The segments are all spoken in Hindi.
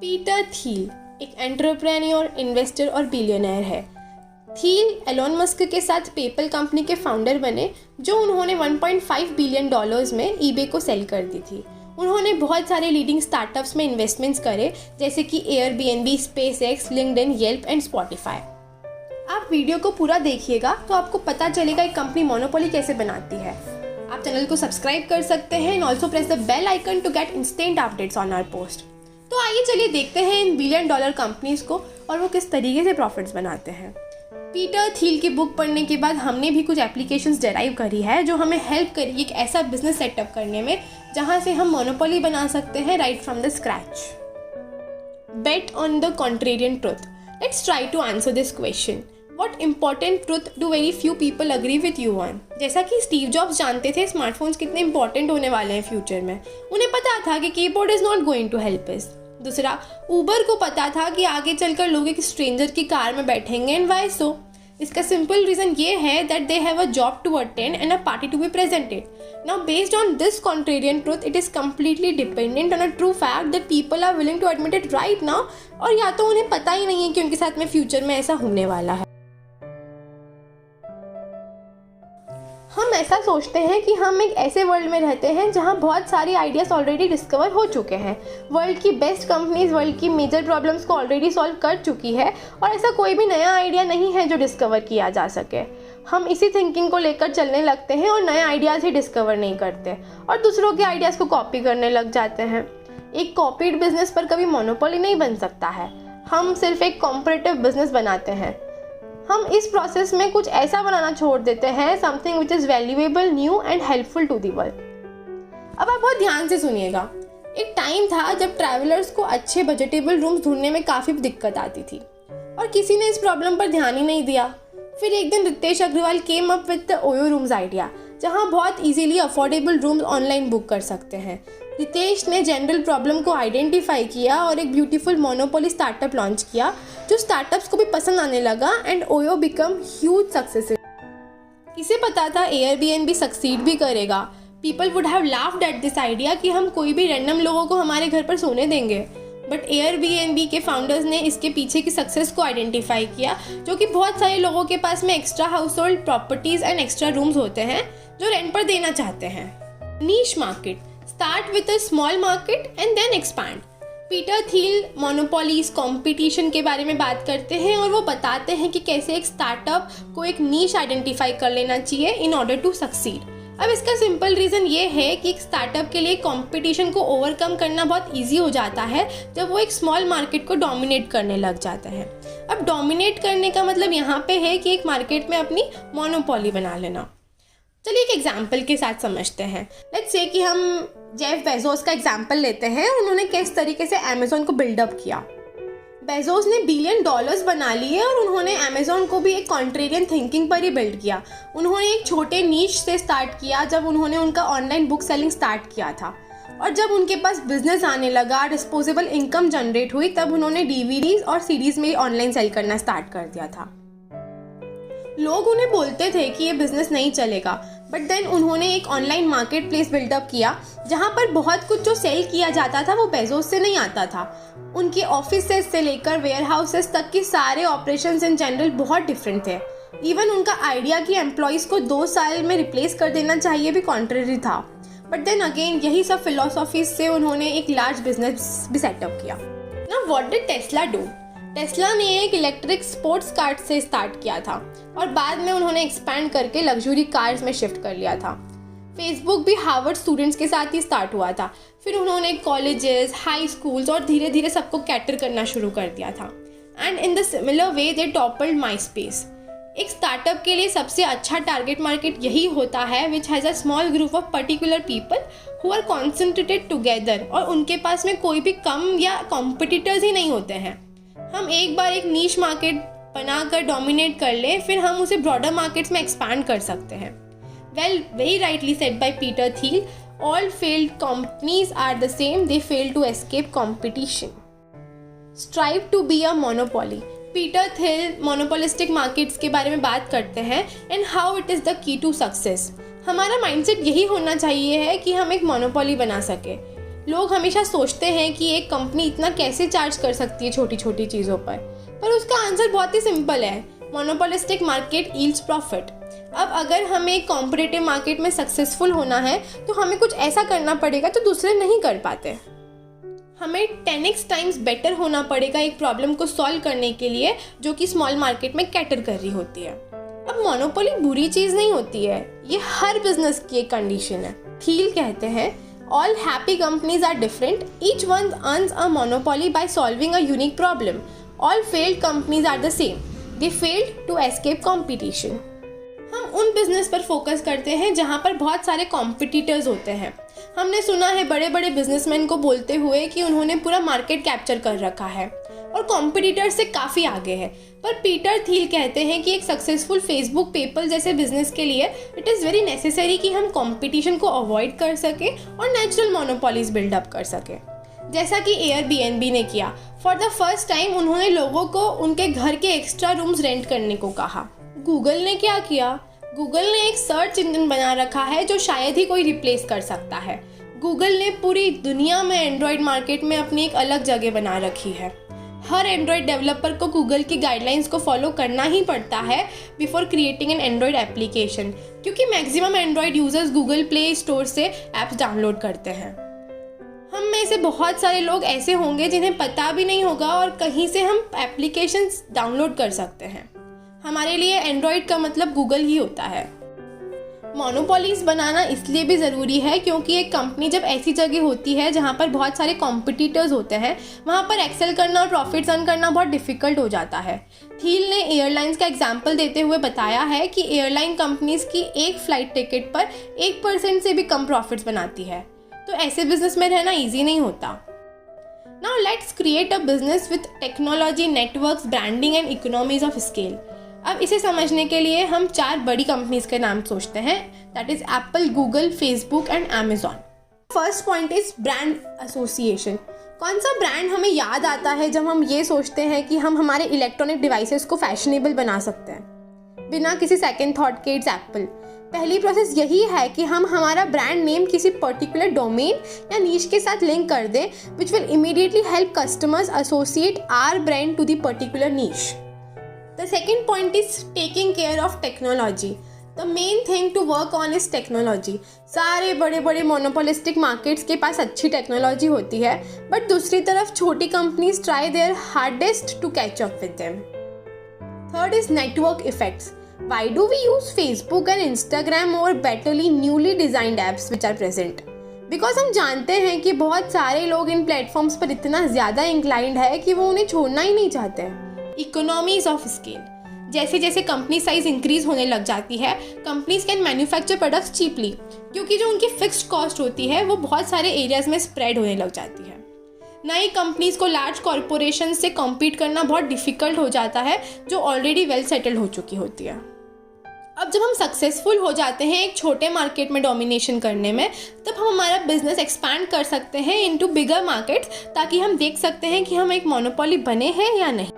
पीटर थिल एक एंटरप्रेन्योर, इन्वेस्टर और बिलियनर है। थिल एलोन मस्क के साथ पेपल कंपनी के फाउंडर बने, जो उन्होंने 1.5 बिलियन डॉलर्स में ईबे को सेल कर दी थी। उन्होंने बहुत सारे लीडिंग स्टार्टअप्स में इन्वेस्टमेंट्स करे, जैसे कि Airbnb, SpaceX, LinkedIn, Yelp and Spotify. आप वीडियो को पूरा देखिएगा तो आपको पता चलेगा एक कंपनी मोनोपोली कैसे बनाती है। आप चैनल को सब्सक्राइब कर सकते हैं and also press the bell icon to get instant updates on our post. तो आइए चलिए देखते हैं इन बिलियन डॉलर कंपनीज को और वो किस तरीके से प्रॉफिट्स बनाते हैं। पीटर थिल की बुक पढ़ने के बाद हमने भी कुछ एप्लीकेशंस डेराइव करी है जो हमें हेल्प करेगी एक ऐसा बिजनेस सेटअप करने में जहां से हम मोनोपोली बना सकते हैं right from the scratch. Bet on the contrarian truth. Let's try to answer this question. What important truth do very few people agree with you on? जैसा कि स्टीव जॉब्स जानते थे स्मार्टफोन्स कितने इंपॉर्टेंट होने वाले हैं फ्यूचर में। उन्हें पता था कि keyboard is not going to help us. दूसरा, उबर को पता था कि आगे चलकर लोग एक स्ट्रेंजर की कार में बैठेंगे एंड वाई सो। इसका सिंपल रीजन ये है that they have a job to attend and a party to be presented. Now based on this contrarian truth, it is completely dependent on a true fact that people are willing to admit it right now, और या तो उन्हें पता ही नहीं है कि उनके साथ में फ्यूचर में ऐसा होने वाला है। हम ऐसा सोचते हैं कि हम एक ऐसे वर्ल्ड में रहते हैं जहां बहुत सारी आइडियाज ऑलरेडी डिस्कवर हो चुके हैं। वर्ल्ड की बेस्ट कंपनीज वर्ल्ड की मेजर प्रॉब्लम्स को ऑलरेडी सॉल्व कर चुकी है और ऐसा कोई भी नया आइडिया नहीं है जो डिस्कवर किया जा सके। हम इसी थिंकिंग को लेकर चलने लगते हैं और नए आइडियाज़ ही डिस्कवर नहीं करते और दूसरों के आइडियाज़ को कॉपी करने लग जाते हैं। एक कॉपीड बिजनेस पर कभी मोनोपोली नहीं बन सकता है। हम सिर्फ एक कॉम्पिटिटिव बिजनेस बनाते हैं। हम इस प्रोसेस में कुछ ऐसा बनाना छोड़ देते हैं, something which is valuable, new and helpful to the world. अब आप बहुत ध्यान से सुनिएगा। एक टाइम था जब ट्रैवलर्स को अच्छे बजटेबल रूम्स ढूंढने में काफ़ी दिक्कत आती थी और किसी ने इस प्रॉब्लम पर ध्यान ही नहीं दिया। फिर एक दिन Ritesh Agarwal came up with the OYO rooms idea, जहां बहुत easily affordable rooms online book कर सकते हैं। रितेश ने जनरल प्रॉब्लम को आइडेंटिफाई किया और एक ब्यूटीफुल मोनोपोली स्टार्टअप लॉन्च किया जो स्टार्टअप्स को भी पसंद आने लगा and OYO become huge success. किसे पता था एयरबीएनबी सक्सीड भी करेगा। People would have laughed at this idea कि हम कोई भी रैंडम लोगों को हमारे घर पर सोने देंगे, बट एयरबीएनबी के फाउंडर्स ने इसके पीछे की सक्सेस को आइडेंटिफाई किया, जो कि बहुत सारे लोगों के पास में extra household properties and extra rooms होते हैं जो रेंट पर देना चाहते हैं। Niche market, start with a small market and then expand. Peter Thiel monopolies competition के बारे में बात करते हैं और वो बताते हैं कि कैसे एक स्टार्टअप को एक नीश आइडेंटिफाई कर लेना चाहिए इन ऑर्डर टू सक्सीड। अब इसका सिंपल रीज़न ये है कि एक स्टार्टअप के लिए कंपटीशन को ओवरकम करना बहुत इजी हो जाता है जब वो एक स्मॉल मार्केट को डोमिनेट करने लग जाता है। अब डोमिनेट करने का मतलब यहाँ पे है कि एक मार्केट में अपनी मोनोपोली बना लेना। चलिए एक एग्जाम्पल के साथ समझते हैं। लेट्स से कि हम जेफ बेजोस का एग्जाम्पल लेते हैं। उन्होंने किस तरीके से अमेज़न को बिल्डअप किया। बेजोस ने बिलियन डॉलर्स बना लिए और उन्होंने अमेज़न को भी एक कॉन्ट्रेरियन थिंकिंग पर ही बिल्ड किया। उन्होंने एक छोटे नीश से स्टार्ट किया जब उन्होंने उनका ऑनलाइन बुक सेलिंग स्टार्ट किया था, और जब उनके पास बिजनेस आने लगा, डिस्पोजेबल इनकम जनरेट हुई, तब उन्होंने डीवीडीज और सीडीज में ऑनलाइन सेल करना स्टार्ट कर दिया था। लोग उन्हें बोलते थे कि ये बिजनेस नहीं चलेगा, बट देन उन्होंने एक ऑनलाइन मार्केट प्लेस बिल्डअप किया जहाँ पर बहुत कुछ जो सेल किया जाता था वो बेजोस से नहीं आता था। उनके ऑफिसेस से लेकर वेयर हाउसेस तक के सारे ऑपरेशंस इन जनरल बहुत डिफरेंट थे। इवन उनका आइडिया कि एम्प्लॉयज़ को 2 साल में रिप्लेस कर देना चाहिए भी कॉन्ट्ररी था। बट देन अगेन यही सब फिलोसॉफीज से उन्होंने एक लार्ज बिजनेस भी सेटअप किया। Now what did Tesla do? Tesla ने एक इलेक्ट्रिक स्पोर्ट्स कार से स्टार्ट किया था और बाद में उन्होंने एक्सपैंड करके लग्जरी कार्स में शिफ्ट कर लिया था। फेसबुक भी हार्वर्ड स्टूडेंट्स के साथ ही स्टार्ट हुआ था। फिर उन्होंने कॉलेजेस, हाई स्कूल्स और धीरे धीरे सबको कैटर करना शुरू कर दिया था। And in the similar way they toppled MySpace. एक स्टार्टअप के लिए सबसे अच्छा टारगेट मार्केट यही होता है which has a small group of particular people who are concentrated together, और उनके पास में कोई भी कम या कॉम्पिटिटर्स ही नहीं होते हैं। हम एक बार एक नीश मार्केट बनाकर डोमिनेट कर लें, फिर हम उसे ब्रॉडर मार्केट्स में एक्सपैंड कर सकते हैं। Well, very rightly said by Peter Thiel, all failed companies are the same, they fail to escape competition. Strive to be a monopoly. Peter Thiel monopolistic markets के बारे में बात करते हैं and how it is the key to success. हमारा माइंडसेट यही होना चाहिए है कि हम एक मोनोपोली बना सके। लोग हमेशा सोचते हैं कि एक कंपनी इतना कैसे चार्ज कर सकती है छोटी छोटी चीज़ों पर उसका आंसर बहुत ही सिंपल है, मोनोपोलिस्टिक मार्केट यील्ड्स प्रॉफिट। अब अगर हमें एक कॉम्पिटिटिव मार्केट में सक्सेसफुल होना है तो हमें कुछ ऐसा करना पड़ेगा जो दूसरे नहीं कर पाते। हमें 10x टाइम्स बेटर होना पड़ेगा एक प्रॉब्लम को सॉल्व करने के लिए जो कि स्मॉल मार्केट में कैटर कर रही होती है। अब मोनोपोली बुरी चीज़ नहीं होती है, ये हर बिजनेस की एक कंडीशन है। थील कहते हैं all happy companies are different, each one earns a monopoly by solving a unique problem. All failed companies are the same, they failed to escape competition. हम उन बिजनेस पर फोकस करते हैं जहाँ पर बहुत सारे कॉम्पिटिटर्स होते हैं। हमने सुना है बड़े बड़े बिजनेसमैन को बोलते हुए कि उन्होंने पूरा मार्केट कैप्चर कर रखा है और कॉम्पिटिटर से काफ़ी आगे है। पर पीटर थील कहते हैं कि एक सक्सेसफुल फेसबुक, पेपल जैसे बिजनेस के लिए इट इज़ वेरी नेसेसरी कि हम कंपटीशन को अवॉइड कर सकें और नेचुरल मोनोपोलीज बिल्डअप कर सकें, जैसा कि एयरबीएनबी ने किया। फॉर द फर्स्ट टाइम उन्होंने लोगों को उनके घर के एक्स्ट्रा रूम्स रेंट करने को कहा। गूगल ने क्या किया? गूगल ने एक सर्च इंजन बना रखा है जो शायद ही कोई रिप्लेस कर सकता है। गूगल ने पूरी दुनिया में एंड्रॉयड मार्केट में अपनी एक अलग जगह बना रखी है। हर एंड्रॉयड डेवलपर को गूगल की गाइडलाइंस को फॉलो करना ही पड़ता है before creating an Android application, क्योंकि maximum Android users Google Play Store से ऐप्स डाउनलोड करते हैं। हम में से बहुत सारे लोग ऐसे होंगे जिन्हें पता भी नहीं होगा और कहीं से हम एप्लीकेशंस डाउनलोड कर सकते हैं। हमारे लिए एंड्रॉयड का मतलब गूगल ही होता है। मोनोपोलीज बनाना इसलिए भी ज़रूरी है क्योंकि एक कंपनी जब ऐसी जगह होती है जहाँ पर बहुत सारे कॉम्पिटिटर्स होते हैं, वहाँ पर एक्सेल करना और प्रॉफिट्स अर्न करना बहुत डिफ़िकल्ट हो जाता है। थील ने एयरलाइंस का एग्जाम्पल देते हुए बताया है कि एयरलाइन कंपनीज की एक फ़्लाइट टिकट पर 1% से भी कम प्रॉफिट्स बनाती है, तो ऐसे बिजनेस में रहना ईजी नहीं होता। Now let's create a business with technology, networks, branding and economies of scale. अब इसे समझने के लिए हम 4 बड़ी कंपनीज के नाम सोचते हैं, that is Apple, Google, Facebook and Amazon. First point is brand association. कौन सा ब्रांड हमें याद आता है जब हम ये सोचते हैं कि हम हमारे इलेक्ट्रॉनिक डिवाइसेस को फैशनेबल बना सकते हैं? बिना किसी सेकेंड थॉट के इट्स एप्पल। पहली प्रोसेस यही है कि हम हमारा ब्रांड नेम किसी पर्टिकुलर डोमेन या नीश के साथ लिंक कर दें, which will immediately help customers associate our brand to the particular niche. The second point is taking care of technology. The main thing to work on is technology. सारे बड़े बड़े मोनोपोलिस्टिक मार्केट्स के पास अच्छी टेक्नोलॉजी होती है, बट दूसरी तरफ छोटी companies try their hardest to catch up with them. Third is network effects. Why do we use Facebook and Instagram or betterly newly designed apps which are present? Because हम जानते हैं कि बहुत सारे लोग इन प्लेटफॉर्म्स पर इतना ज़्यादा इंक्लाइंड है कि वो उन्हें छोड़ना ही नहीं चाहते हैं। Economies of scale. जैसे जैसे कंपनी साइज इंक्रीज होने लग जाती है, companies can manufacture products cheaply, क्योंकि जो उनकी फिक्स्ड कॉस्ट होती है वो बहुत सारे एरियाज में स्प्रेड होने लग जाती है। नई कंपनीज को लार्ज कॉरपोरेशन से कॉम्पीट करना बहुत डिफिकल्ट हो जाता है जो ऑलरेडी वेल सेटल्ड हो चुकी होती है। अब जब हम सक्सेसफुल हो जाते हैं एक छोटे मार्केट में डोमिनेशन करने में, तब हम हमारा बिजनेस एक्सपैंड कर सकते हैं इनटू बिगर मार्केट्स, ताकि हम देख सकते हैं कि हम एक मोनोपोली बने हैं या नहीं।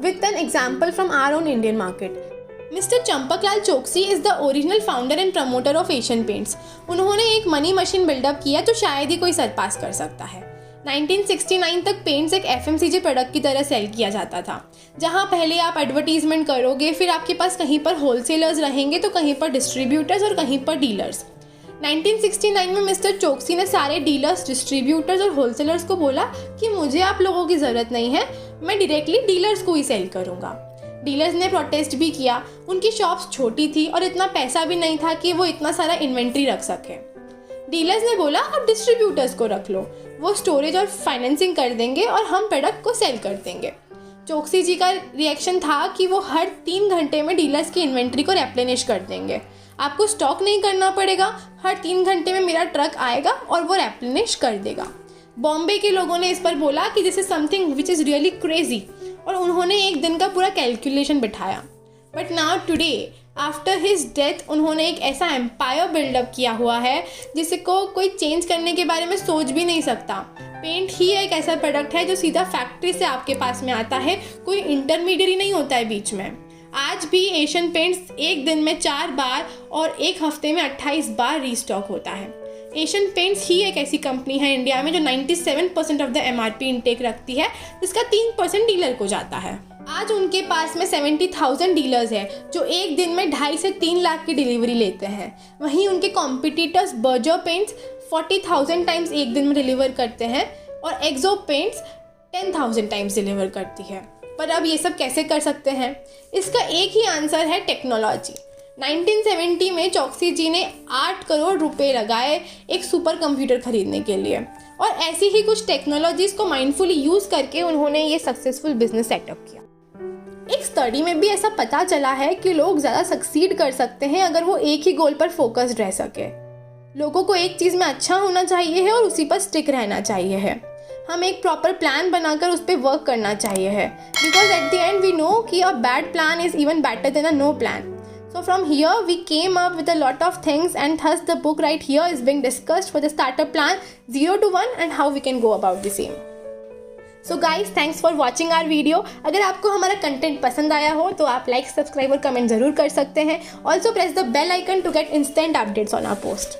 With an example from our own Indian market, Mr. Champaklal Choksi is the original founder and promoter of Asian Paints. उन्होंने एक मनी मशीन बिल्डअप किया जो शायद ही कोई सरपास कर सकता है। 1969 तक पेंट्स एक FMCG प्रोडक्ट की तरह सेल किया जाता था, जहां पहले आप एडवर्टीजमेंट करोगे, फिर आपके पास कहीं पर होलसेलर्स रहेंगे तो कहीं पर डिस्ट्रीब्यूटर्स और कहीं पर डीलर्स। 1969 में मिस्टर चोक्सी ने सारे डीलर्स, डिस्ट्रीब्यूटर्स और होलसेलर्स को बोला कि मुझे आप लोगों की ज़रूरत नहीं है, मैं डायरेक्टली डीलर्स को ही सेल करूँगा। डीलर्स ने प्रोटेस्ट भी किया, उनकी शॉप्स छोटी थी और इतना पैसा भी नहीं था कि वो इतना सारा इन्वेंट्री रख सके। डीलर्स ने बोला अब डिस्ट्रीब्यूटर्स को रख लो, वो स्टोरेज और फाइनेंसिंग कर देंगे और हम प्रोडक्ट को सेल कर देंगे। चोक्सी जी का रिएक्शन था कि वो हर 3 घंटे में डीलर्स की इन्वेंट्री को रेप्लेनिश कर देंगे, आपको स्टॉक नहीं करना पड़ेगा, हर 3 घंटे में मेरा ट्रक आएगा और वो रेप्लेनिश कर देगा। बॉम्बे के लोगों ने इस पर बोला कि this is something which is really crazy, और उन्होंने एक दिन का पूरा कैलकुलेशन बिठाया। But now today after his death उन्होंने एक ऐसा एम्पायर बिल्डअप किया हुआ है जिसको कोई चेंज करने के बारे में सोच भी नहीं सकता। पेंट ही एक ऐसा प्रोडक्ट है जो सीधा फैक्ट्री से आपके पास में आता है, कोई इंटरमीडियरी नहीं होता है बीच में। आज भी एशियन पेंट्स एक दिन में 4 बार और एक हफ्ते में 28 बार रीस्टॉक होता है। एशियन पेंट्स ही एक ऐसी कंपनी है इंडिया में जो 97% ऑफ द MRP इनटेक रखती है, जिसका 3% डीलर को जाता है। आज उनके पास में 70,000 डीलर्स हैं जो एक दिन में 2.5 से 3 लाख की डिलीवरी लेते हैं। वहीं उनके कॉम्पिटिटर्स बर्जर पेंट्स 40,000 टाइम्स एक दिन में डिलीवर करते हैं और एक्सो पेंट्स 10,000 टाइम्स डिलीवर करती है। पर अब ये सब कैसे कर सकते हैं? इसका एक ही आंसर है टेक्नोलॉजी। 1970 में चौकसी जी ने 8 करोड़ रुपए लगाए एक सुपर कंप्यूटर खरीदने के लिए, और ऐसी ही कुछ टेक्नोलॉजीज को माइंडफुली यूज़ करके उन्होंने ये सक्सेसफुल बिजनेस सेटअप किया। एक स्टडी में भी ऐसा पता चला है कि लोग ज़्यादा सक्सीड कर सकते हैं अगर वो एक ही गोल पर फोकस्ड रह सके। लोगों को एक चीज़ में अच्छा होना चाहिए है और उसी पर स्टिक रहना चाहिए है। हम एक प्रॉपर प्लान बनाकर उस पर वर्क करना चाहिए है, because at the end we know कि a bad plan is even better than a no plan. So from here we came up with a lot of things, and thus the book right here is being discussed for the starter plan 0 to 1 and how we can go about the same. So guys, thanks for watching our video. अगर आपको हमारा कंटेंट पसंद आया हो तो आप लाइक, सब्सक्राइब और कमेंट ज़रूर कर सकते हैं. Also press the bell icon to get instant updates on our post.